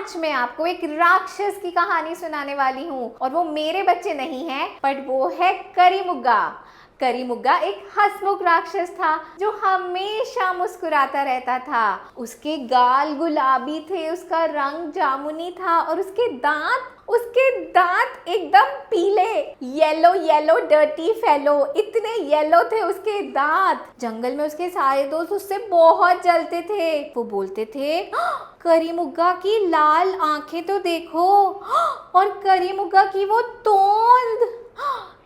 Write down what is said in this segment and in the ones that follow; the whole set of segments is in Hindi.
आज मैं आपको एक राक्षस की कहानी सुनाने वाली हूँ और वो मेरे बच्चे नहीं हैं, बट वो है करीमुग्गा। करीमुग्गा एक हंसमुख राक्षस था जो हमेशा मुस्कुराता रहता था। उसके गाल गुलाबी थे, उसका रंग जामुनी था और उसके दांत एकदम पीले, येलो येलो डर्टी फेलो, इतने येलो थे उसके दांत। जंगल में उसके सारे दोस्त उससे बहुत जलते थे। वो बोलते थे, करीमुग्गा की लाल आंखें तो देखो, और करीमुग्गा की वो तोंद,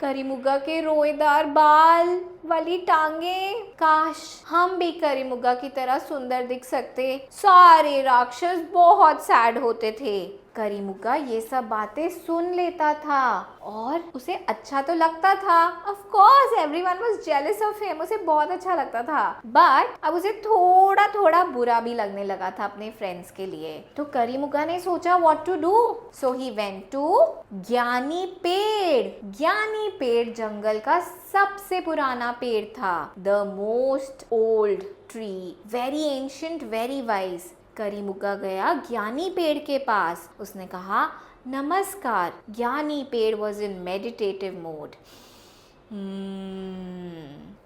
करीमुग्गा के रोएदार बाल वाली टांगे, काश हम भी करीमुग्गा की तरह सुंदर दिख सकते। सारे राक्षस बहुत सैड होते थे। करीमुग्गा ये सब बातें सुन लेता था और उसे अच्छा तो लगता था। Of course everyone was jealous of him, उसे बहुत अच्छा लगता था, बट अब उसे थोड़ा थोड़ा बुरा भी लगने लगा था अपने फ्रेंड्स के लिए। तो करीमुग्गा ने सोचा what to do, so he went to ज्ञानी पेड़। ज्ञानी पेड़ जंगल का सबसे पुराना पेड़ था, the most old tree, very ancient, very wise. करीमुग्गा गया ज्ञानी पेड़ के पास। उसने कहा, नमस्कार। ज्ञानी पेड़ वॉज इन मेडिटेटिव मोड।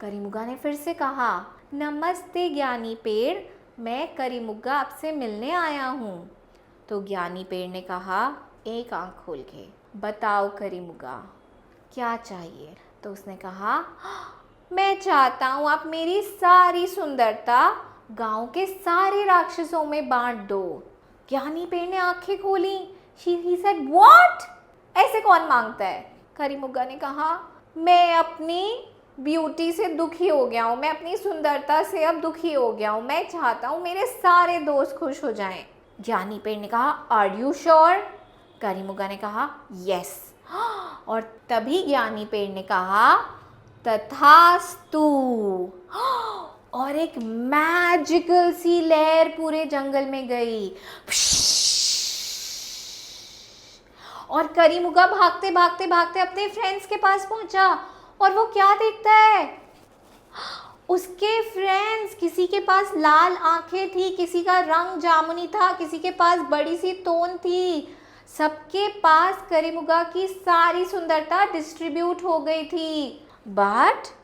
करीमुग्गा ने फिर से कहा, नमस्ते ज्ञानी पेड़, मैं करीमुग्गा आपसे मिलने आया हूँ। तो ज्ञानी पेड़ ने कहा, एक आंख खोल के बताओ करीमुग्गा क्या चाहिए। तो उसने कहा, मैं चाहता हूँ आप मेरी सारी सुंदरता गांव के सारे राक्षसों में बांट दो। ज्ञानी पेड़ ने आंखें खोली। He said, what? ऐसे कौन मांगता है? करीमुग्गा ने कहा, मैं अपनी ब्यूटी से दुखी हो गया हूँ, मैं अपनी सुंदरता से अब दुखी हो गया हूँ, मैं चाहता हूँ मेरे सारे दोस्त खुश हो जाएं। ज्ञानी पेड़ ने कहा, आर यू श्योर? करीमुग्गा ने कहा, यस। और तभी ज्ञानी पेड़ ने कहा, तथास्तु। और एक मैजिकल सी लहर पूरे जंगल में गई और करीमुग्गा भागते भागते भागते अपने फ्रेंड्स के पास पहुंचा। और वो क्या देखता है, उसके फ्रेंड्स, किसी के पास लाल आंखें थी, किसी का रंग जामुनी था, किसी के पास बड़ी सी तोंद थी। सबके पास करीमुग्गा की सारी सुंदरता डिस्ट्रीब्यूट हो गई थी। बट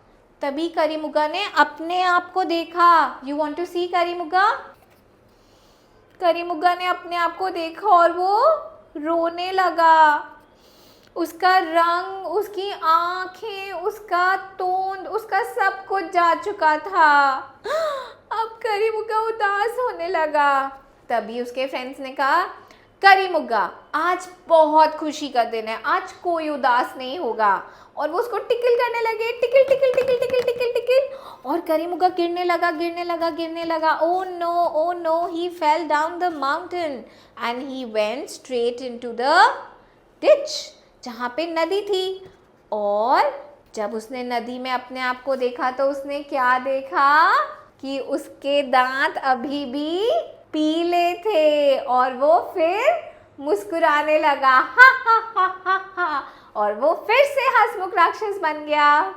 तभी करीमुग्गा ने अपने आप को देखा। यू वॉन्ट टू सी करीमुग्गा? करीमुग्गा ने अपने आप को देखा और वो रोने लगा। उसका रंग, उसकी आंखें, उसका तोंद, उसका सब कुछ जा चुका था। अब करीमुग्गा उदास होने लगा। तभी उसके फ्रेंड्स ने कहा, करीमुग्गा आज बहुत खुशी का दिन है, आज कोई उदास नहीं होगा। और वो उसको टिकल करने लगे, tickle tickle tickle tickle tickle tickle. और करीमुग्गा गिरने लगा गिरने लगा गिरने लगा। Oh no, he fell down the mountain and he went straight into the ditch, जहाँ पे नदी थी। और जब उसने नदी में अपने आप को देखा तो उसने क्या देखा कि उसके दांत अभी भी पीले थे और वो फिर मुस्कुराने लगा। हा हा हा हा हा। और वो फिर से हंसमुख राक्षस बन गया।